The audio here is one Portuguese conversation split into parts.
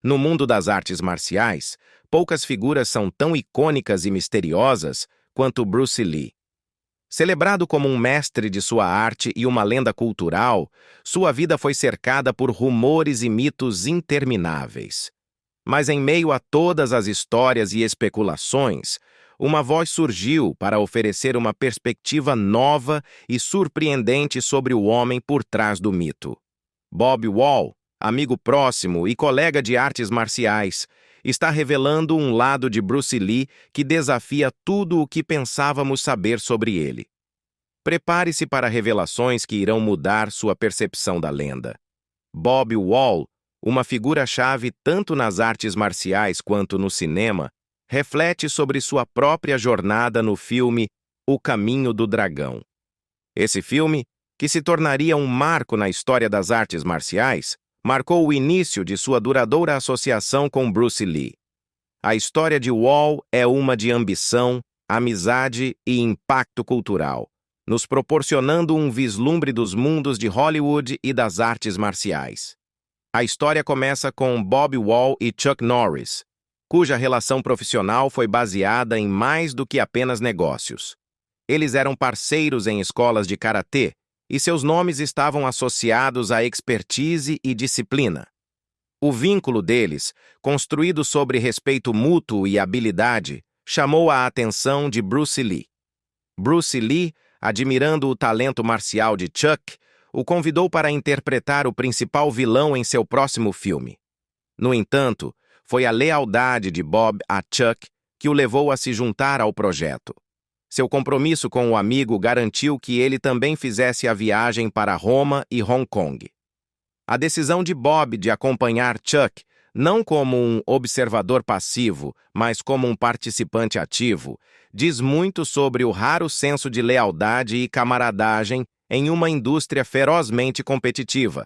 No mundo das artes marciais, poucas figuras são tão icônicas e misteriosas quanto Bruce Lee. Celebrado como um mestre de sua arte e uma lenda cultural, sua vida foi cercada por rumores e mitos intermináveis. Mas em meio a todas as histórias e especulações, uma voz surgiu para oferecer uma perspectiva nova e surpreendente sobre o homem por trás do mito. Bob Wall, amigo próximo e colega de artes marciais, está revelando um lado de Bruce Lee que desafia tudo o que pensávamos saber sobre ele. Prepare-se para revelações que irão mudar sua percepção da lenda. Bob Wall, uma figura-chave tanto nas artes marciais quanto no cinema, reflete sobre sua própria jornada no filme O Caminho do Dragão. Esse filme, que se tornaria um marco na história das artes marciais, marcou o início de sua duradoura associação com Bruce Lee. A história de Wall é uma de ambição, amizade e impacto cultural, nos proporcionando um vislumbre dos mundos de Hollywood e das artes marciais. A história começa com Bob Wall e Chuck Norris, cuja relação profissional foi baseada em mais do que apenas negócios. Eles eram parceiros em escolas de karatê e seus nomes estavam associados à expertise e disciplina. O vínculo deles, construído sobre respeito mútuo e habilidade, chamou a atenção de Bruce Lee. Bruce Lee, admirando o talento marcial de Chuck, o convidou para interpretar o principal vilão em seu próximo filme. No entanto, foi a lealdade de Bob a Chuck que o levou a se juntar ao projeto. Seu compromisso com o amigo garantiu que ele também fizesse a viagem para Roma e Hong Kong. A decisão de Bob de acompanhar Chuck, não como um observador passivo, mas como um participante ativo, diz muito sobre o raro senso de lealdade e camaradagem em uma indústria ferozmente competitiva.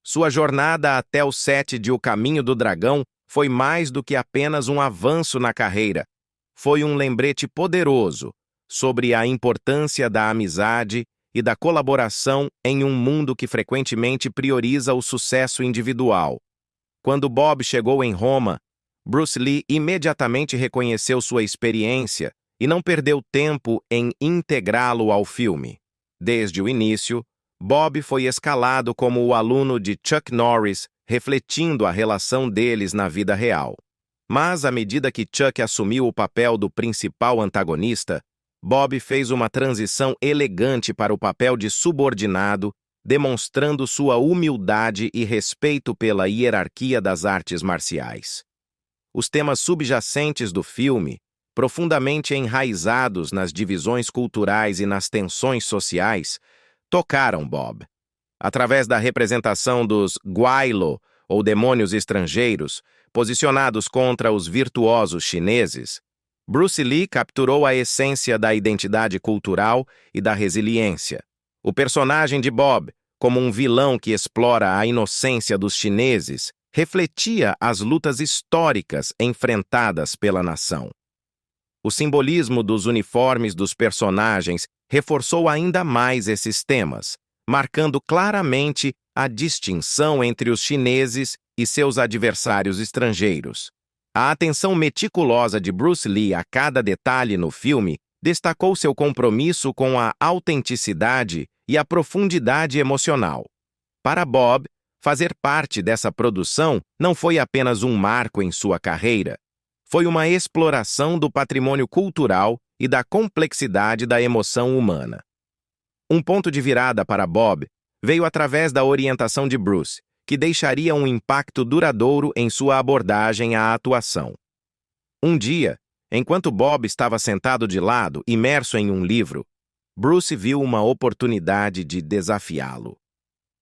Sua jornada até o set de O Caminho do Dragão foi mais do que apenas um avanço na carreira. Foi um lembrete poderoso sobre a importância da amizade e da colaboração em um mundo que frequentemente prioriza o sucesso individual. Quando Bob chegou em Roma, Bruce Lee imediatamente reconheceu sua experiência e não perdeu tempo em integrá-lo ao filme. Desde o início, Bob foi escalado como o aluno de Chuck Norris, refletindo a relação deles na vida real. Mas, à medida que Chuck assumiu o papel do principal antagonista, Bob fez uma transição elegante para o papel de subordinado, demonstrando sua humildade e respeito pela hierarquia das artes marciais. Os temas subjacentes do filme, profundamente enraizados nas divisões culturais e nas tensões sociais, tocaram Bob. Através da representação dos Guailo, ou demônios estrangeiros, posicionados contra os virtuosos chineses, Bruce Lee capturou a essência da identidade cultural e da resiliência. O personagem de Bob, como um vilão que explora a inocência dos chineses, refletia as lutas históricas enfrentadas pela nação. O simbolismo dos uniformes dos personagens reforçou ainda mais esses temas, marcando claramente a distinção entre os chineses e seus adversários estrangeiros. A atenção meticulosa de Bruce Lee a cada detalhe no filme destacou seu compromisso com a autenticidade e a profundidade emocional. Para Bob, fazer parte dessa produção não foi apenas um marco em sua carreira, foi uma exploração do patrimônio cultural e da complexidade da emoção humana. Um ponto de virada para Bob veio através da orientação de Bruce, que deixaria um impacto duradouro em sua abordagem à atuação. Um dia, enquanto Bob estava sentado de lado, imerso em um livro, Bruce viu uma oportunidade de desafiá-lo.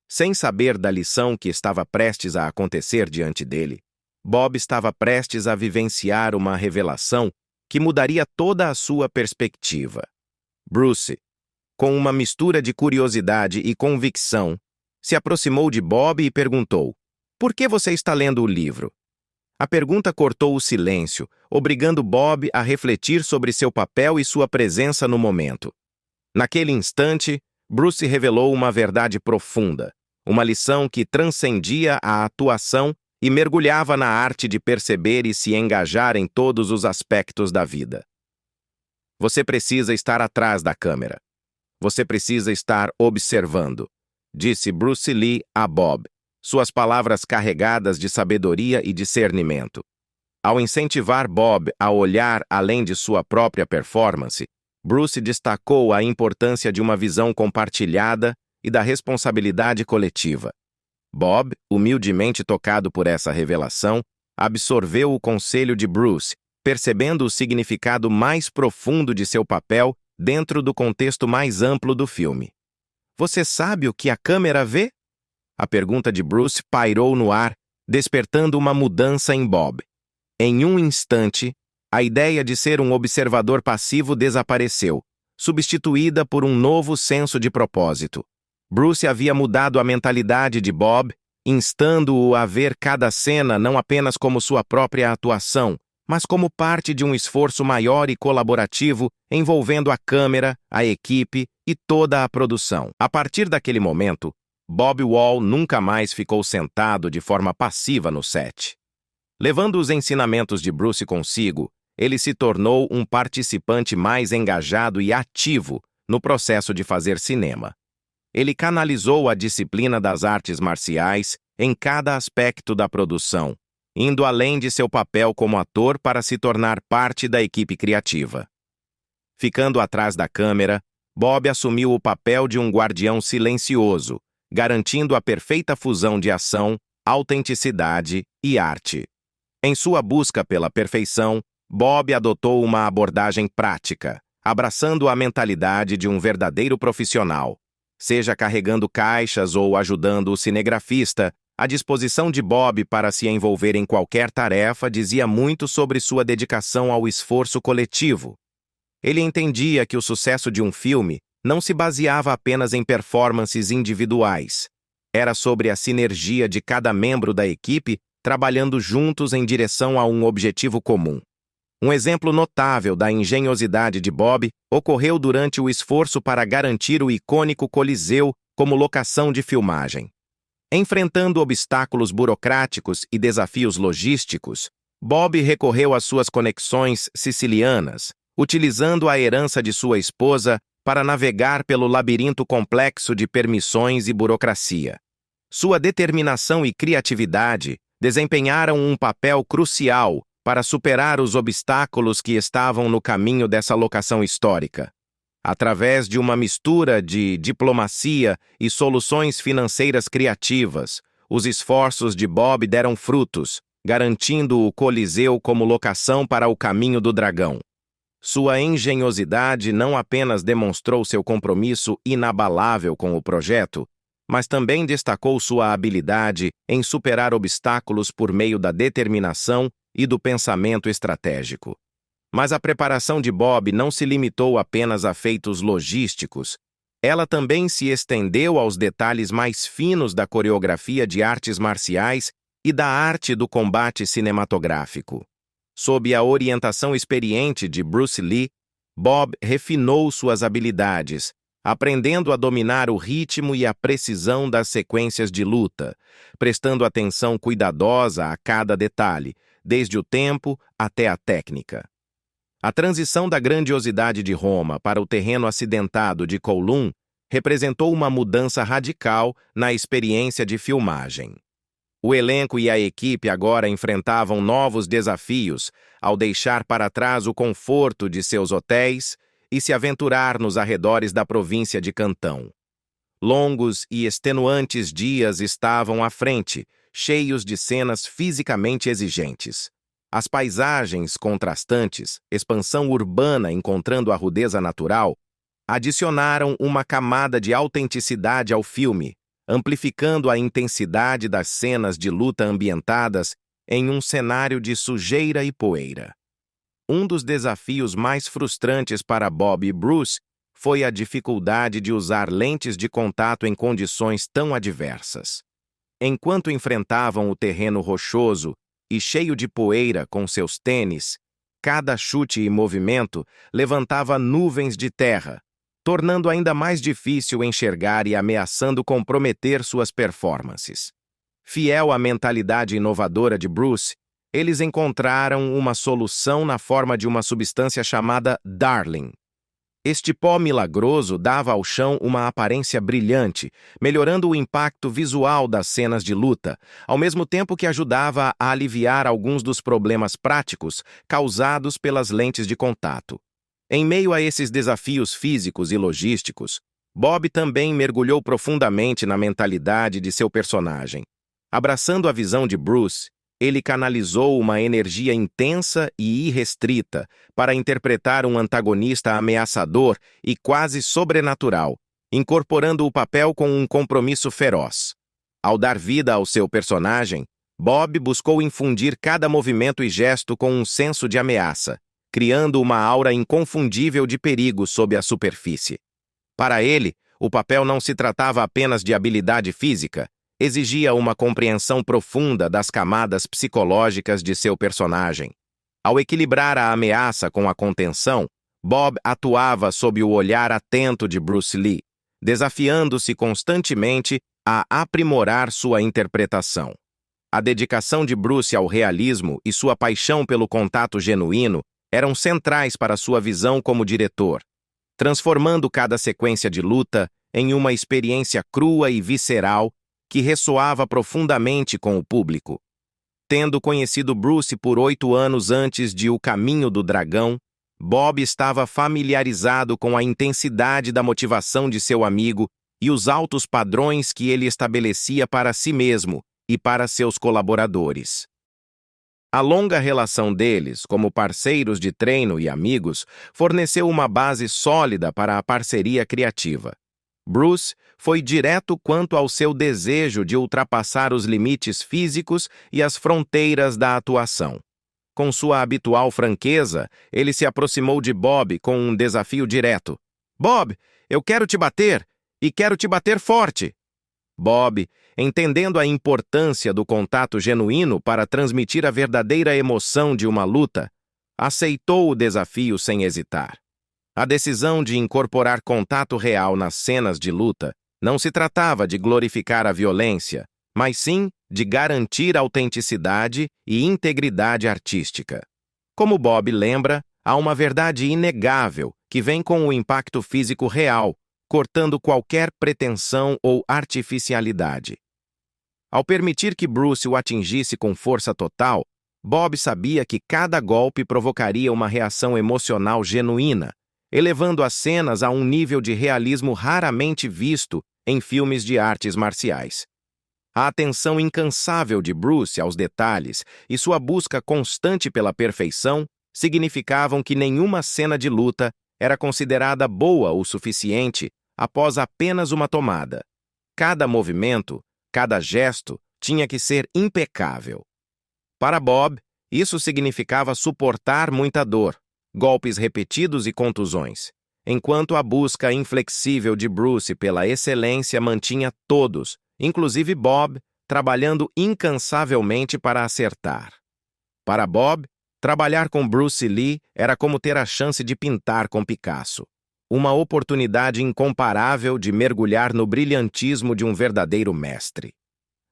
Sem saber da lição que estava prestes a acontecer diante dele, Bob estava prestes a vivenciar uma revelação que mudaria toda a sua perspectiva. Bruce, com uma mistura de curiosidade e convicção, se aproximou de Bob e perguntou: "Por que você está lendo o livro?" A pergunta cortou o silêncio, obrigando Bob a refletir sobre seu papel e sua presença no momento. Naquele instante, Bruce revelou uma verdade profunda, uma lição que transcendia a atuação e mergulhava na arte de perceber e se engajar em todos os aspectos da vida. Você precisa estar atrás da câmera. Você precisa estar observando, disse Bruce Lee a Bob, suas palavras carregadas de sabedoria e discernimento. Ao incentivar Bob a olhar além de sua própria performance, Bruce destacou a importância de uma visão compartilhada e da responsabilidade coletiva. Bob, humildemente tocado por essa revelação, absorveu o conselho de Bruce, percebendo o significado mais profundo de seu papel dentro do contexto mais amplo do filme. Você sabe o que a câmera vê? A pergunta de Bruce pairou no ar, despertando uma mudança em Bob. Em um instante, a ideia de ser um observador passivo desapareceu, substituída por um novo senso de propósito. Bruce havia mudado a mentalidade de Bob, instando-o a ver cada cena não apenas como sua própria atuação, mas como parte de um esforço maior e colaborativo envolvendo a câmera, a equipe e toda a produção. A partir daquele momento, Bob Wall nunca mais ficou sentado de forma passiva no set. Levando os ensinamentos de Bruce consigo, ele se tornou um participante mais engajado e ativo no processo de fazer cinema. Ele canalizou a disciplina das artes marciais em cada aspecto da produção, indo além de seu papel como ator para se tornar parte da equipe criativa. Ficando atrás da câmera, Bob assumiu o papel de um guardião silencioso, garantindo a perfeita fusão de ação, autenticidade e arte. Em sua busca pela perfeição, Bob adotou uma abordagem prática, abraçando a mentalidade de um verdadeiro profissional. Seja carregando caixas ou ajudando o cinegrafista, a disposição de Bob para se envolver em qualquer tarefa dizia muito sobre sua dedicação ao esforço coletivo. Ele entendia que o sucesso de um filme não se baseava apenas em performances individuais. Era sobre a sinergia de cada membro da equipe trabalhando juntos em direção a um objetivo comum. Um exemplo notável da engenhosidade de Bob ocorreu durante o esforço para garantir o icônico Coliseu como locação de filmagem. Enfrentando obstáculos burocráticos e desafios logísticos, Bob recorreu às suas conexões sicilianas, utilizando a herança de sua esposa para navegar pelo labirinto complexo de permissões e burocracia. Sua determinação e criatividade desempenharam um papel crucial para superar os obstáculos que estavam no caminho dessa locação histórica. Através de uma mistura de diplomacia e soluções financeiras criativas, os esforços de Bob deram frutos, garantindo o Coliseu como locação para o Caminho do Dragão. Sua engenhosidade não apenas demonstrou seu compromisso inabalável com o projeto, mas também destacou sua habilidade em superar obstáculos por meio da determinação e do pensamento estratégico. Mas a preparação de Bob não se limitou apenas a feitos logísticos. Ela também se estendeu aos detalhes mais finos da coreografia de artes marciais e da arte do combate cinematográfico. Sob a orientação experiente de Bruce Lee, Bob refinou suas habilidades, aprendendo a dominar o ritmo e a precisão das sequências de luta, prestando atenção cuidadosa a cada detalhe, desde o tempo até a técnica. A transição da grandiosidade de Roma para o terreno acidentado de Kowloon representou uma mudança radical na experiência de filmagem. O elenco e a equipe agora enfrentavam novos desafios ao deixar para trás o conforto de seus hotéis e se aventurar nos arredores da província de Cantão. Longos e extenuantes dias estavam à frente, cheios de cenas fisicamente exigentes. As paisagens contrastantes, expansão urbana encontrando a rudeza natural, adicionaram uma camada de autenticidade ao filme, amplificando a intensidade das cenas de luta ambientadas em um cenário de sujeira e poeira. Um dos desafios mais frustrantes para Bob e Bruce foi a dificuldade de usar lentes de contato em condições tão adversas. Enquanto enfrentavam o terreno rochoso e cheio de poeira com seus tênis, cada chute e movimento levantava nuvens de terra, tornando ainda mais difícil enxergar e ameaçando comprometer suas performances. fiel à mentalidade inovadora de Bruce, eles encontraram uma solução na forma de uma substância chamada Darling. Este pó milagroso dava ao chão uma aparência brilhante, melhorando o impacto visual das cenas de luta, ao mesmo tempo que ajudava a aliviar alguns dos problemas práticos causados pelas lentes de contato. Em meio a esses desafios físicos e logísticos, Bob também mergulhou profundamente na mentalidade de seu personagem. Abraçando a visão de Bruce, ele canalizou uma energia intensa e irrestrita para interpretar um antagonista ameaçador e quase sobrenatural, incorporando o papel com um compromisso feroz. Ao dar vida ao seu personagem, Bob buscou infundir cada movimento e gesto com um senso de ameaça, criando uma aura inconfundível de perigo sob a superfície. Para ele, o papel não se tratava apenas de habilidade física, exigia uma compreensão profunda das camadas psicológicas de seu personagem. Ao equilibrar a ameaça com a contenção, Bob atuava sob o olhar atento de Bruce Lee, desafiando-se constantemente a aprimorar sua interpretação. A dedicação de Bruce ao realismo e sua paixão pelo contato genuíno eram centrais para sua visão como diretor, transformando cada sequência de luta em uma experiência crua e visceral que ressoava profundamente com o público. Tendo conhecido Bruce por 8 anos antes de O Caminho do Dragão, Bob estava familiarizado com a intensidade da motivação de seu amigo e os altos padrões que ele estabelecia para si mesmo e para seus colaboradores. A longa relação deles, como parceiros de treino e amigos, forneceu uma base sólida para a parceria criativa. Bruce foi direto quanto ao seu desejo de ultrapassar os limites físicos e as fronteiras da atuação. Com sua habitual franqueza, ele se aproximou de Bob com um desafio direto. "Bob, eu quero te bater, e quero te bater forte." Bob, entendendo a importância do contato genuíno para transmitir a verdadeira emoção de uma luta, aceitou o desafio sem hesitar. A decisão de incorporar contato real nas cenas de luta não se tratava de glorificar a violência, mas sim de garantir autenticidade e integridade artística. Como Bob lembra, há uma verdade inegável que vem com o impacto físico real, cortando qualquer pretensão ou artificialidade. Ao permitir que Bruce o atingisse com força total, Bob sabia que cada golpe provocaria uma reação emocional genuína, elevando as cenas a um nível de realismo raramente visto em filmes de artes marciais. A atenção incansável de Bruce aos detalhes e sua busca constante pela perfeição significavam que nenhuma cena de luta era considerada boa o suficiente após apenas uma tomada. Cada movimento, cada gesto tinha que ser impecável. Para Bob, isso significava suportar muita dor, golpes repetidos e contusões, enquanto a busca inflexível de Bruce pela excelência mantinha todos, inclusive Bob, trabalhando incansavelmente para acertar. Para Bob, trabalhar com Bruce Lee era como ter a chance de pintar com Picasso, uma oportunidade incomparável de mergulhar no brilhantismo de um verdadeiro mestre.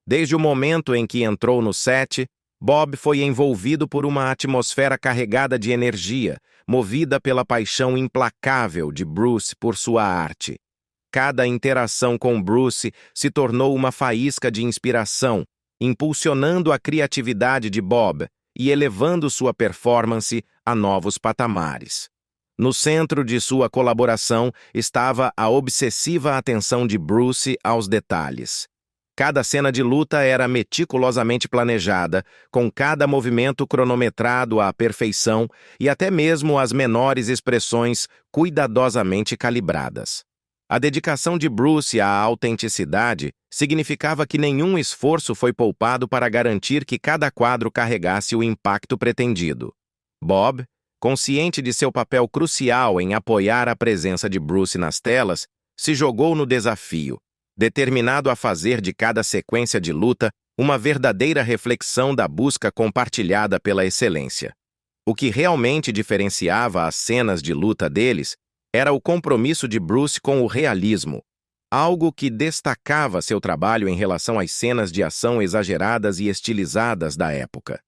Desde o momento em que entrou no set, Bob foi envolvido por uma atmosfera carregada de energia, movida pela paixão implacável de Bruce por sua arte. Cada interação com Bruce se tornou uma faísca de inspiração, impulsionando a criatividade de Bob e elevando sua performance a novos patamares. No centro de sua colaboração estava a obsessiva atenção de Bruce aos detalhes. Cada cena de luta era meticulosamente planejada, com cada movimento cronometrado à perfeição e até mesmo as menores expressões cuidadosamente calibradas. A dedicação de Bruce à autenticidade significava que nenhum esforço foi poupado para garantir que cada quadro carregasse o impacto pretendido. Bob, consciente de seu papel crucial em apoiar a presença de Bruce nas telas, se jogou no desafio, determinado a fazer de cada sequência de luta uma verdadeira reflexão da busca compartilhada pela excelência. O que realmente diferenciava as cenas de luta deles era o compromisso de Bruce com o realismo. algo que destacava seu trabalho em relação às cenas de ação exageradas e estilizadas da época.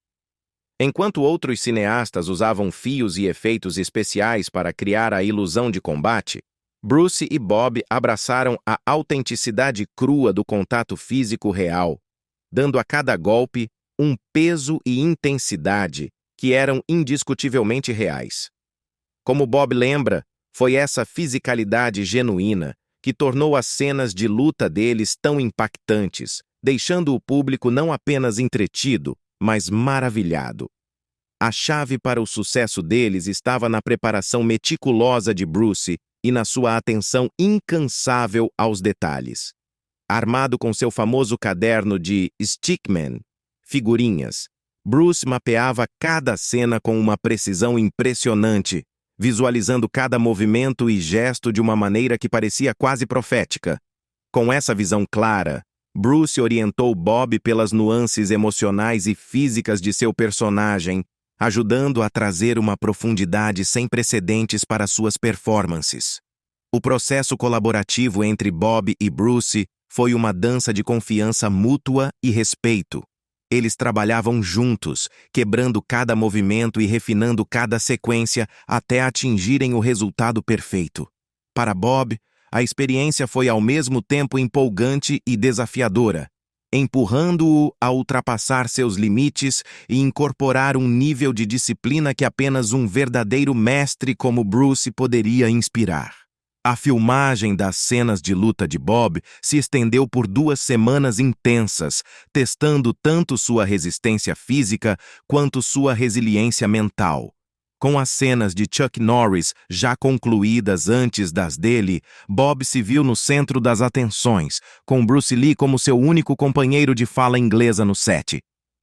Enquanto outros cineastas usavam fios e efeitos especiais para criar a ilusão de combate, Bruce e Bob abraçaram a autenticidade crua do contato físico real, dando a cada golpe um peso e intensidade que eram indiscutivelmente reais. Como Bob lembra, foi essa fisicalidade genuína que tornou as cenas de luta deles tão impactantes, deixando o público não apenas entretido, mas maravilhado. A chave para o sucesso deles estava na preparação meticulosa de Bruce e na sua atenção incansável aos detalhes. Armado com seu famoso caderno de Stickman, figurinhas, Bruce mapeava cada cena com uma precisão impressionante, visualizando cada movimento e gesto de uma maneira que parecia quase profética. Com essa visão clara, Bruce orientou Bob pelas nuances emocionais e físicas de seu personagem, ajudando a trazer uma profundidade sem precedentes para suas performances. O processo colaborativo entre Bob e Bruce foi uma dança de confiança mútua e respeito. Eles trabalhavam juntos, quebrando cada movimento e refinando cada sequência até atingirem o resultado perfeito. Para Bob, a experiência foi ao mesmo tempo empolgante e desafiadora, empurrando-o a ultrapassar seus limites e incorporar um nível de disciplina que apenas um verdadeiro mestre como Bruce poderia inspirar. A filmagem das cenas de luta de Bob se estendeu por 2 semanas intensas, testando tanto sua resistência física quanto sua resiliência mental. Com as cenas de Chuck Norris já concluídas antes das dele, Bob se viu no centro das atenções, com Bruce Lee como seu único companheiro de fala inglesa no set.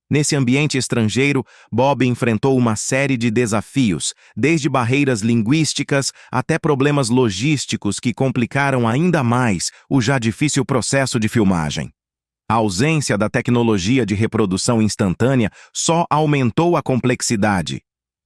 Nesse ambiente estrangeiro, Bob enfrentou uma série de desafios, desde barreiras linguísticas até problemas logísticos que complicaram ainda mais o já difícil processo de filmagem. A ausência da tecnologia de reprodução instantânea só aumentou a complexidade.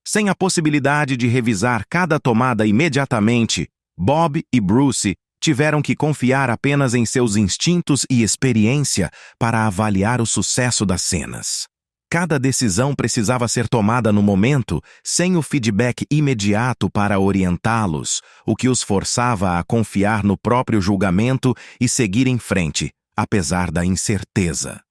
Sem a possibilidade de revisar cada tomada imediatamente, Bob e Bruce tiveram que confiar apenas em seus instintos e experiência para avaliar o sucesso das cenas. Cada decisão precisava ser tomada no momento, sem o feedback imediato para orientá-los, o que os forçava a confiar no próprio julgamento e seguir em frente, apesar da incerteza.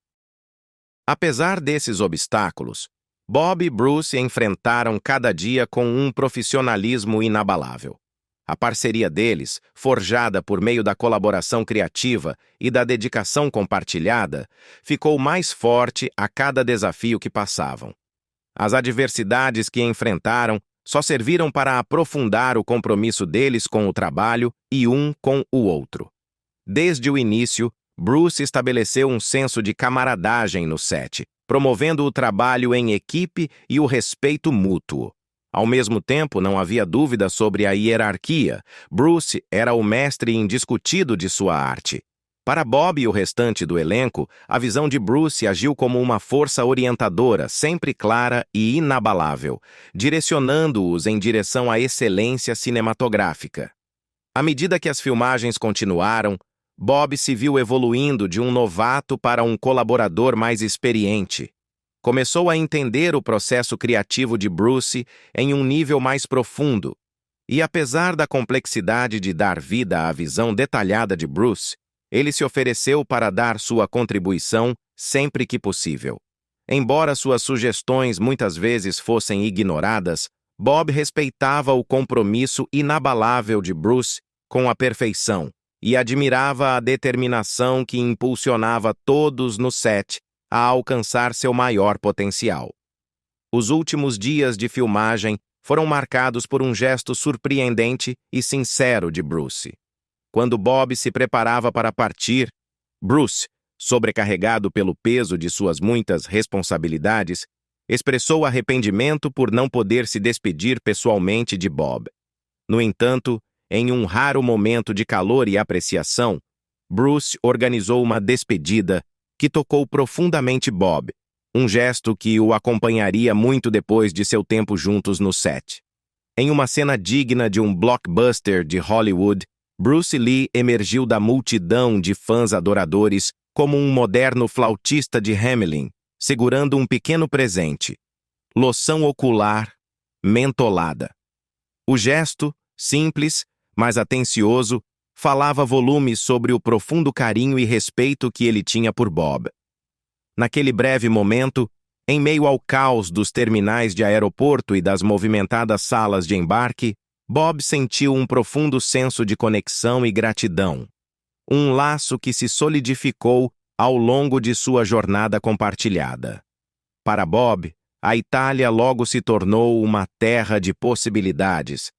Apesar desses obstáculos, Bob e Bruce enfrentaram cada dia com um profissionalismo inabalável. A parceria deles, forjada por meio da colaboração criativa e da dedicação compartilhada, ficou mais forte a cada desafio que passavam. As adversidades que enfrentaram só serviram para aprofundar o compromisso deles com o trabalho e um com o outro. Desde o início, Bruce estabeleceu um senso de camaradagem no set, promovendo o trabalho em equipe e o respeito mútuo. Ao mesmo tempo, não havia dúvida sobre a hierarquia. Bruce era o mestre indiscutido de sua arte. Para Bob e o restante do elenco, a visão de Bruce agiu como uma força orientadora, sempre clara e inabalável, direcionando-os em direção à excelência cinematográfica. À medida que as filmagens continuaram, Bob se viu evoluindo de um novato para um colaborador mais experiente. Começou a entender o processo criativo de Bruce em um nível mais profundo, e apesar da complexidade de dar vida à visão detalhada de Bruce, ele se ofereceu para dar sua contribuição sempre que possível. Embora suas sugestões muitas vezes fossem ignoradas, Bob respeitava o compromisso inabalável de Bruce com a perfeição e admirava a determinação que impulsionava todos no set a alcançar seu maior potencial. Os últimos dias de filmagem foram marcados por um gesto surpreendente e sincero de Bruce. Quando Bob se preparava para partir, Bruce, sobrecarregado pelo peso de suas muitas responsabilidades, expressou arrependimento por não poder se despedir pessoalmente de Bob. No entanto, em um raro momento de calor e apreciação, Bruce organizou uma despedida que tocou profundamente Bob, um gesto que o acompanharia muito depois de seu tempo juntos no set. Em uma cena digna de um blockbuster de Hollywood, Bruce Lee emergiu da multidão de fãs adoradores como um moderno flautista de Hamelin, segurando um pequeno presente: loção ocular mentolada. O gesto, simples, mas atencioso, falava volumes sobre o profundo carinho e respeito que ele tinha por Bob. Naquele breve momento, em meio ao caos dos terminais de aeroporto e das movimentadas salas de embarque, Bob sentiu um profundo senso de conexão e gratidão. Um laço que se solidificou ao longo de sua jornada compartilhada. Para Bob, a Itália logo se tornou uma terra de possibilidades,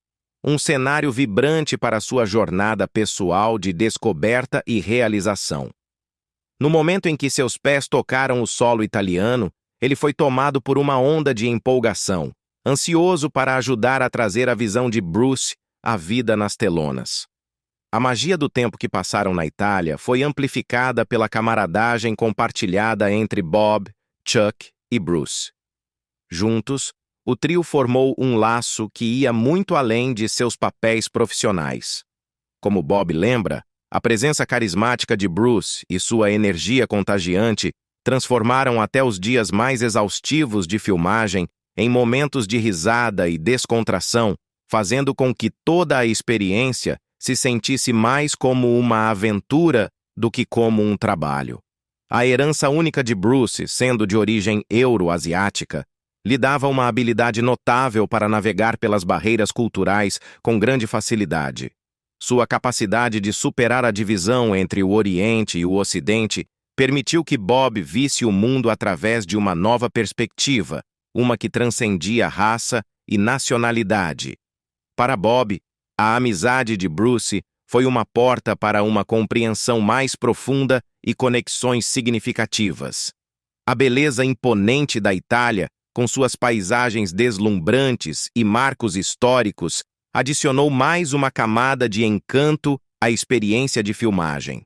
um cenário vibrante para sua jornada pessoal de descoberta e realização. No momento em que seus pés tocaram o solo italiano, ele foi tomado por uma onda de empolgação, ansioso para ajudar a trazer a visão de Bruce à vida nas telonas. A magia do tempo que passaram na Itália foi amplificada pela camaradagem compartilhada entre Bob, Chuck e Bruce. Juntos, o trio formou um laço que ia muito além de seus papéis profissionais. Como Bob lembra, a presença carismática de Bruce e sua energia contagiante transformaram até os dias mais exaustivos de filmagem em momentos de risada e descontração, fazendo com que toda a experiência se sentisse mais como uma aventura do que como um trabalho. A herança única de Bruce, sendo de origem euro-asiática, lhe dava uma habilidade notável para navegar pelas barreiras culturais com grande facilidade. Sua capacidade de superar a divisão entre o Oriente e o Ocidente permitiu que Bob visse o mundo através de uma nova perspectiva, uma que transcendia raça e nacionalidade. Para Bob, a amizade de Bruce foi uma porta para uma compreensão mais profunda e conexões significativas. A beleza imponente da Itália, com suas paisagens deslumbrantes e marcos históricos, adicionou mais uma camada de encanto à experiência de filmagem.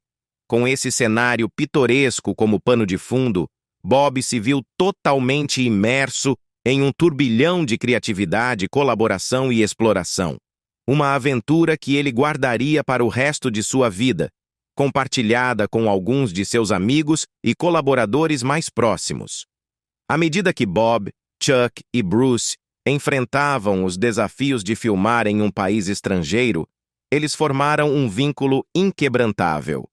Com esse cenário pitoresco como pano de fundo, Bob se viu totalmente imerso em um turbilhão de criatividade, colaboração e exploração. Uma aventura que ele guardaria para o resto de sua vida, compartilhada com alguns de seus amigos e colaboradores mais próximos. À medida que Bob, Chuck e Bruce enfrentavam os desafios de filmar em um país estrangeiro, eles formaram um vínculo inquebrantável.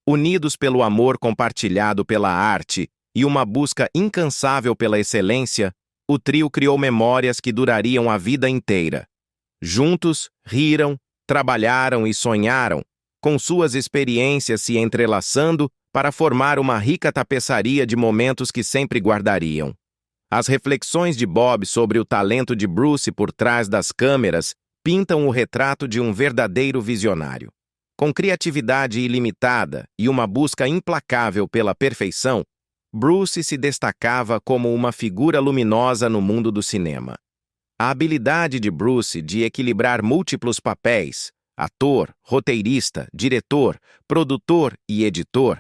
Unidos pelo amor compartilhado pela arte e uma busca incansável pela excelência, o trio criou memórias que durariam a vida inteira. Juntos, riram, trabalharam e sonharam, com suas experiências se entrelaçando para formar uma rica tapeçaria de momentos que sempre guardariam. As reflexões de Bob sobre o talento de Bruce por trás das câmeras pintam o retrato de um verdadeiro visionário. Com criatividade ilimitada e uma busca implacável pela perfeição, Bruce se destacava como uma figura luminosa no mundo do cinema. A habilidade de Bruce de equilibrar múltiplos papéis, ator, roteirista, diretor, produtor e editor,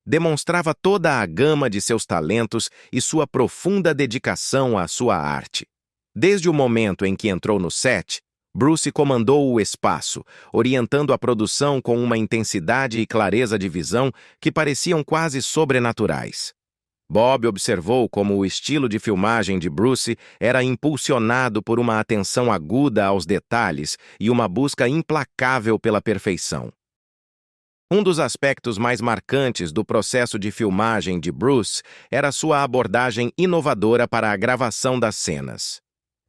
demonstrava toda a gama de seus talentos e sua profunda dedicação à sua arte. Desde o momento em que entrou no set, Bruce comandou o espaço, orientando a produção com uma intensidade e clareza de visão que pareciam quase sobrenaturais. Bob observou como o estilo de filmagem de Bruce era impulsionado por uma atenção aguda aos detalhes e uma busca implacável pela perfeição. Um dos aspectos mais marcantes do processo de filmagem de Bruce era sua abordagem inovadora para a gravação das cenas.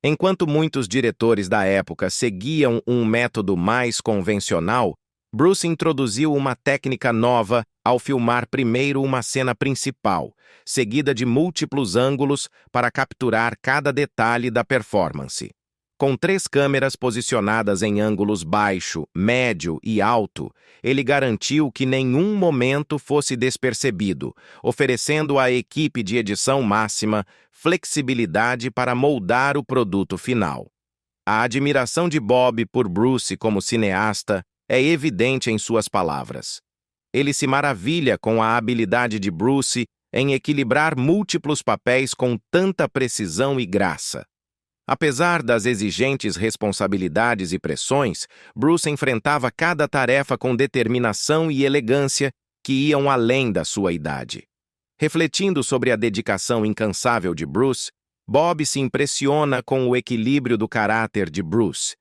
Enquanto muitos diretores da época seguiam um método mais convencional, Bruce introduziu uma técnica nova ao filmar primeiro uma cena principal, seguida de múltiplos ângulos para capturar cada detalhe da performance. Com 3 câmeras posicionadas em ângulos baixo, médio e alto, ele garantiu que nenhum momento fosse despercebido, oferecendo à equipe de edição máxima flexibilidade para moldar o produto final. A admiração de Bob por Bruce como cineasta é evidente em suas palavras. Ele se maravilha com a habilidade de Bruce em equilibrar múltiplos papéis com tanta precisão e graça. Apesar das exigentes responsabilidades e pressões, Bruce enfrentava cada tarefa com determinação e elegância que iam além da sua idade. Refletindo sobre a dedicação incansável de Bruce, Bob se impressiona com o equilíbrio do caráter de Bruce.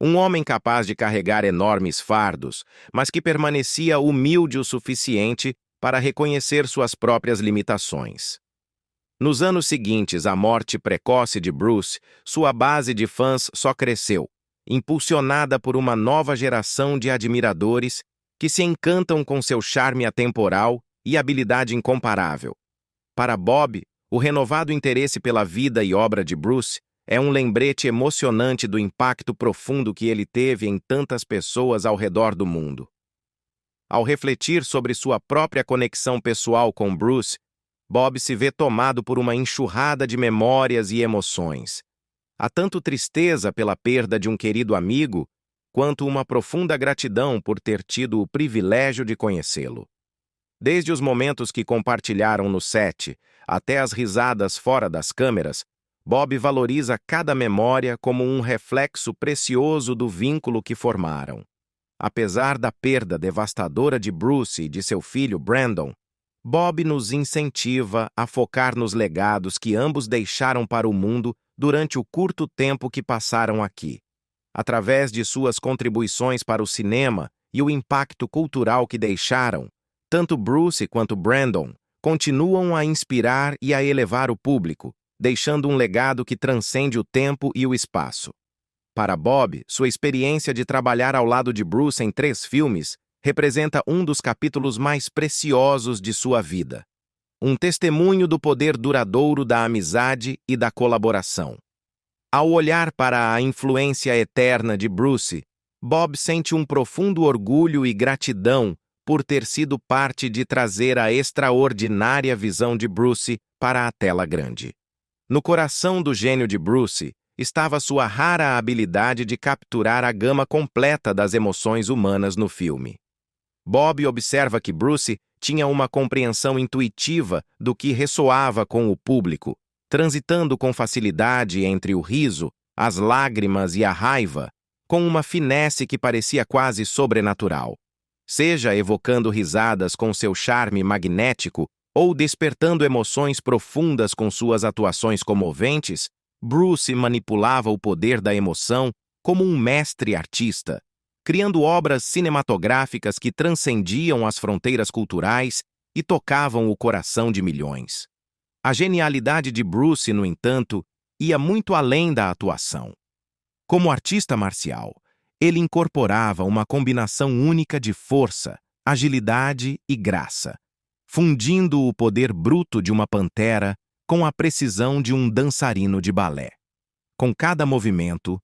Um homem capaz de carregar enormes fardos, mas que permanecia humilde o suficiente para reconhecer suas próprias limitações. Nos anos seguintes à morte precoce de Bruce, sua base de fãs só cresceu, impulsionada por uma nova geração de admiradores que se encantam com seu charme atemporal e habilidade incomparável. Para Bob, o renovado interesse pela vida e obra de Bruce é um lembrete emocionante do impacto profundo que ele teve em tantas pessoas ao redor do mundo. Ao refletir sobre sua própria conexão pessoal com Bruce, Bob se vê tomado por uma enxurrada de memórias e emoções. Há tanto tristeza pela perda de um querido amigo, quanto uma profunda gratidão por ter tido o privilégio de conhecê-lo. Desde os momentos que compartilharam no set, até as risadas fora das câmeras, Bob valoriza cada memória como um reflexo precioso do vínculo que formaram. Apesar da perda devastadora de Bruce e de seu filho Brandon, Bob nos incentiva a focar nos legados que ambos deixaram para o mundo durante o curto tempo que passaram aqui. Através de suas contribuições para o cinema e o impacto cultural que deixaram, tanto Bruce quanto Brandon continuam a inspirar e a elevar o público, deixando um legado que transcende o tempo e o espaço. Para Bob, sua experiência de trabalhar ao lado de Bruce em 3 filmes representa um dos capítulos mais preciosos de sua vida. Um testemunho do poder duradouro da amizade e da colaboração. Ao olhar para a influência eterna de Bruce, Bob sente um profundo orgulho e gratidão por ter sido parte de trazer a extraordinária visão de Bruce para a tela grande. No coração do gênio de Bruce estava sua rara habilidade de capturar a gama completa das emoções humanas no filme. Bob observa que Bruce tinha uma compreensão intuitiva do que ressoava com o público, transitando com facilidade entre o riso, as lágrimas e a raiva, com uma finesse que parecia quase sobrenatural. Seja evocando risadas com seu charme magnético ou despertando emoções profundas com suas atuações comoventes, Bruce manipulava o poder da emoção como um mestre artista, criando obras cinematográficas que transcendiam as fronteiras culturais e tocavam o coração de milhões. A genialidade de Bruce, no entanto, ia muito além da atuação. Como artista marcial, ele incorporava uma combinação única de força, agilidade e graça, fundindo o poder bruto de uma pantera com a precisão de um dançarino de balé. Com cada movimento,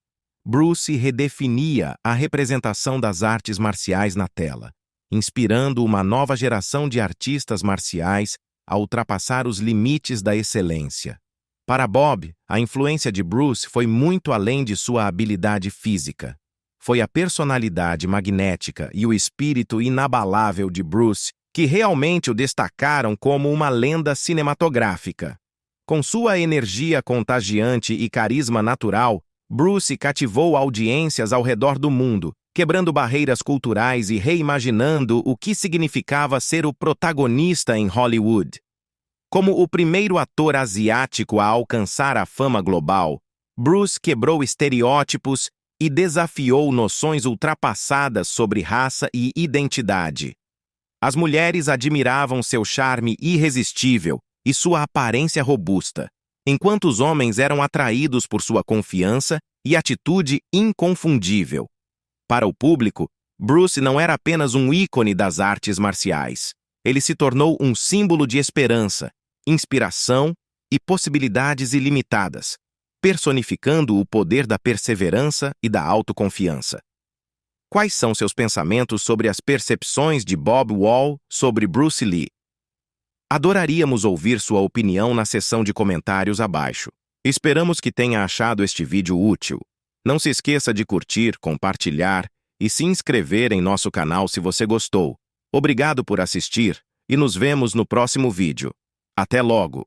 Bruce redefinia a representação das artes marciais na tela, inspirando uma nova geração de artistas marciais a ultrapassar os limites da excelência. Para Bob, a influência de Bruce foi muito além de sua habilidade física. Foi a personalidade magnética e o espírito inabalável de Bruce que realmente o destacaram como uma lenda cinematográfica. Com sua energia contagiante e carisma natural, Bruce cativou audiências ao redor do mundo, quebrando barreiras culturais e reimaginando o que significava ser o protagonista em Hollywood. Como o primeiro ator asiático a alcançar a fama global, Bruce quebrou estereótipos e desafiou noções ultrapassadas sobre raça e identidade. As mulheres admiravam seu charme irresistível e sua aparência robusta, enquanto os homens eram atraídos por sua confiança e atitude inconfundível. Para o público, Bruce não era apenas um ícone das artes marciais. Ele se tornou um símbolo de esperança, inspiração e possibilidades ilimitadas, personificando o poder da perseverança e da autoconfiança. Quais são seus pensamentos sobre as percepções de Bob Wall sobre Bruce Lee? Adoraríamos ouvir sua opinião na seção de comentários abaixo. Esperamos que tenha achado este vídeo útil. Não se esqueça de curtir, compartilhar e se inscrever em nosso canal se você gostou. Obrigado por assistir e nos vemos no próximo vídeo. Até logo!